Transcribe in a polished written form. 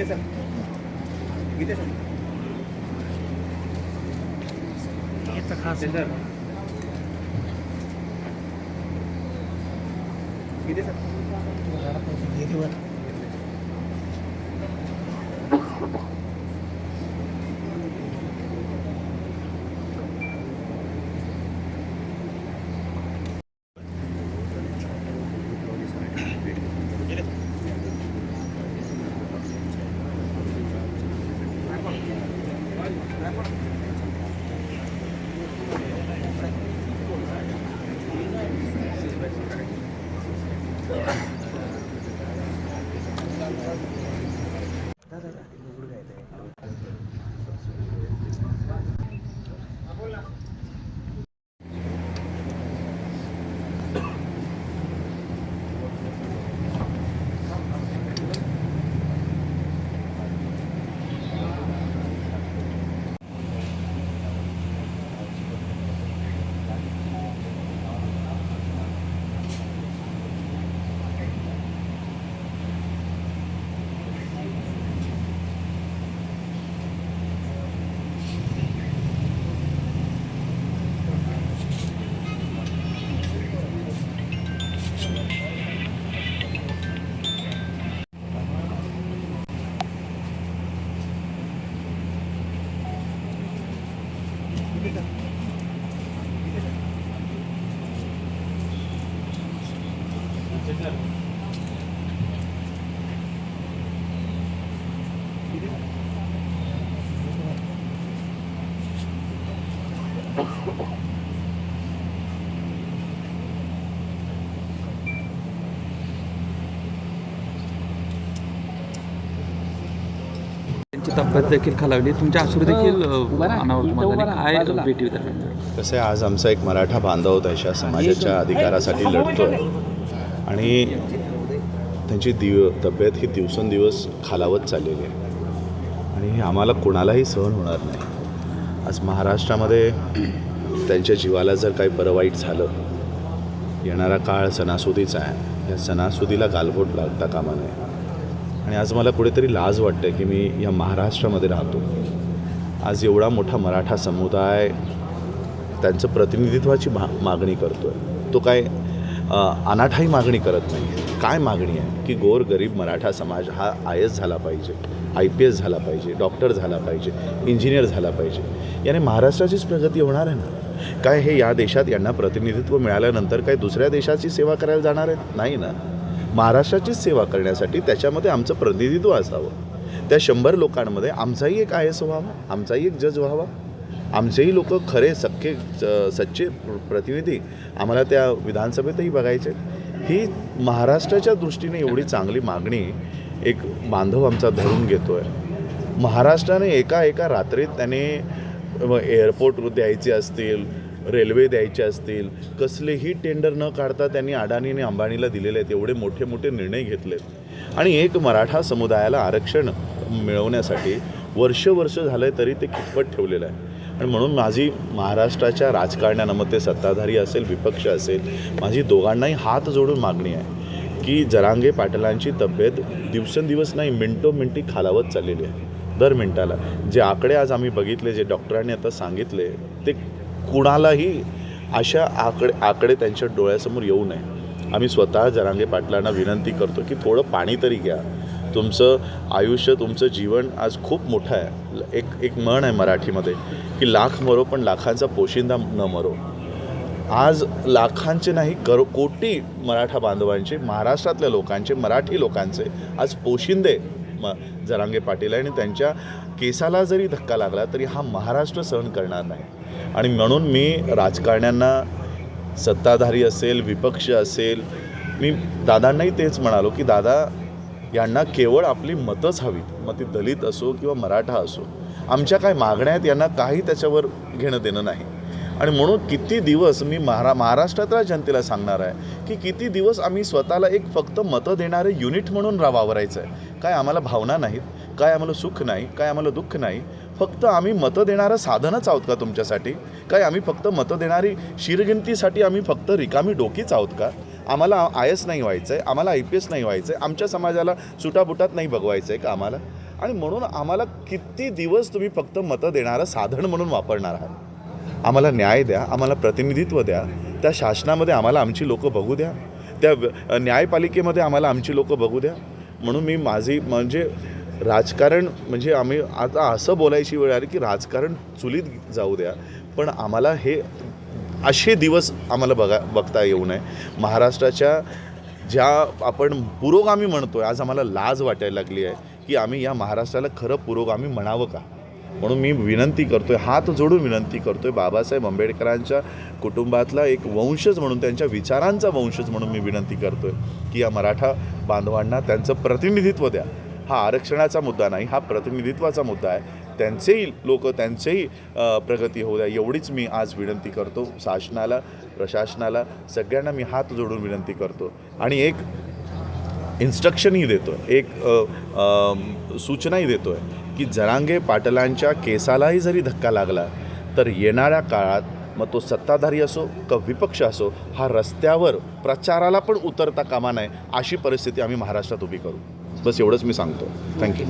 गीते sir गीते sir खास sir गीते sir त्यांची तब्येत देखील खालावली, तुमच्या अश्रू देखील अनावत काय भेटी होत्या? कसं आहे, आज आमचा एक मराठा बांधव त्याच्या समाजाच्या अधिकारासाठी लढतो आहे आणि त्यांची तब्येत ही दिवसेंदिवस खालावत चाललेली आहे आणि हे आम्हाला कोणालाही सहन होणार नाही. आज महाराष्ट्रामध्ये त्यांच्या जीवाला जर काही बरं वाईट झालं, येणारा काळ सणासुदीचा आहे, या सणासुदीला गालबोट लागता कामा नये. आणि आज मला कुठेतरी लाज वाटते की मी या महाराष्ट्रामध्ये राहतो. आज एवढा मोठा मराठा समुदाय त्यांचं प्रतिनिधित्वाची मागणी करतो आहे. तो काय अनाठाई मागणी करत नाही. काय मागणी आहे की गोरगरीब मराठा समाज हा IAS झाला पाहिजे, IPS झाला पाहिजे, डॉक्टर झाला पाहिजे, इंजिनियर झाला पाहिजे. याने महाराष्ट्राचीच प्रगती होणार आहे ना. काय हे या देशात यांना प्रतिनिधित्व मिळाल्यानंतर काय दुसऱ्या देशाची सेवा करायला जाणार आहेत? नाही ना. महाराष्ट्राचीच सेवा करण्यासाठी त्याच्यामध्ये आमचं प्रतिनिधित्व असावं. त्या 100 लोकांमध्ये आमचाही एक IAS व्हावा, आमचाही एक जज व्हावा, आमचेही लोक खरे सख्खे सच्चे प्रतिनिधी आम्हाला त्या विधानसभेतही बघायचे. ही महाराष्ट्राच्या दृष्टीने एवढी चांगली मागणी एक बांधव आमचा धरून घेतो आहे. महाराष्ट्राने एका रात्रीत त्याने एअरपोर्ट द्यायचे असतील, रेल्वे द्यायचे असतील, कसलेही टेंडर न काढता त्यांनी अडाणीने अंबानीला दिलेले आहेत. एवढे मोठे मोठे निर्णय घेतलेत आणि एक मराठा समुदायाला आरक्षण मिळवण्यासाठी वर्ष झालं आहे तरी ते कितपत ठेवलेलं आहे. आणि म्हणून माझी महाराष्ट्राच्या राजकारण्यांना, मग ते सत्ताधारी असेल विपक्ष असेल, माझी दोघांनाही हात जोडून मागणी आहे की जरांगे पाटलांची तब्येत दिवसेंदिवस नाही मिनटोमिनटी खालावत चाललेली आहे. दर मिनटाला जे आकडे आज आम्ही बघितले, जे डॉक्टरांनी आता सांगितले, ते कुणालाही अशा आकडे त्यांच्या डोळ्यासमोर येऊ नये. आम्ही स्वतः जरांगे पाटलांना विनंती करतो की थोडं पाणी तरी घ्या. तुमचं आयुष्य, तुमचं जीवन आज खूप मोठं आहे. एक म्हण आहे मराठीमध्ये की लाख मरो पण लाखांचा पोशिंदा न मरो. आज लाखांचे नाही कोटी मराठा बांधवांचे, महाराष्ट्रातल्या लोकांचे, मराठी लोकांचे आज पोशिंदे जरांगे पाटील आहे आणि त्यांच्या केसाला जरी धक्का लागला तरी हा महाराष्ट्र सहन करणार नाही. आणि म्हणून मी राजकारण्यांना, सत्ताधारी असेल विपक्ष असेल, मी दादांनाही तेच म्हणालो की दादा, यांना केवळ आपली मतच हवीत, मग ती दलित असो किंवा मराठा असो. आमच्या काय मागण्या आहेत यांना काही त्याच्यावर घेणं देणं नाही. आणि म्हणून किती दिवस मी महाराष्ट्रातल्या जनतेला सांगणार आहे की किती दिवस आम्ही स्वतःला एक फक्त मतं देणारे युनिट म्हणून वावरायचं आहे. काय आम्हाला भावना नाहीत, काय आम्हाला सुख नाही, काय आम्हाला दुःख नाही. फक्त आम्ही मतं देणारं साधनच आहोत का तुमच्यासाठी? काय आम्ही फक्त मतं देणारी शिरगिनतीसाठी आम्ही फक्त रिकामी डोकीच आहोत का? आम्हाला IAS नाही व्हायचं आहे, आम्हाला IPS नाही व्हायचं आहे, आमच्या समाजाला सुटाबुटात नाही बघवायचं आहे का आम्हाला? आणि म्हणून आम्हाला किती दिवस तुम्ही फक्त मतं देणारं साधन म्हणून वापरणार आहात? आम्हाला न्याय द्या, आम्हाला प्रतिनिधित्व द्या, त्या शासनामध्ये आम्हाला आमची लोकं बघू द्या, त्या न्यायपालिकेमध्ये आम्हाला आमची लोकं बघू द्या. म्हणून मी माझी म्हणजे राजकारण म्हणजे आम्ही आता असं बोलायची वेळ आली की राजकारण चुलीत जाऊ द्या, पण आम्हाला हे असे दिवस आम्हाला बघता येऊ नये. महाराष्ट्राच्या ज्या आपण पुरोगामी म्हणतो आहे, आज आम्हाला लाज वाटायला लागली आहे की आम्ही या महाराष्ट्राला खरं पुरोगामी म्हणावं का? म्हणून मी विनंती करतो आहे, हात जोडून विनंती करतो आहे, बाबासाहेब आंबेडकरांच्या कुटुंबातला एक वंशज म्हणून, त्यांच्या विचारांचा वंशज म्हणून मी विनंती करतो आहे की या मराठा बांधवांना त्यांचं प्रतिनिधित्व द्या. हा आरक्षणाचा मुद्दा नाही, हा प्रतिनिधित्वाचा मुद्दा आहे. त्यांचेही लोक, त्यांचेही प्रगती होऊ द्या, एवढीच मी आज विनंती करतो शासनाला, प्रशासनाला, सगळ्यांना मी हात जोडून विनंती करतो. आणि एक इन्स्ट्रक्शनही देतो आहे, एक सूचनाही देतो आहे की जरांगे पाटलांच्या केसालाही जरी धक्का लागला तर येणाऱ्या काळात मग तो सत्ताधारी असो का विपक्ष असो, हा रस्त्यावर प्रचाराला पण उतरता कामा नये, अशी परिस्थिती आम्ही महाराष्ट्रात उभी करू. बस एवढंच मी सांगतो. थँक्यू.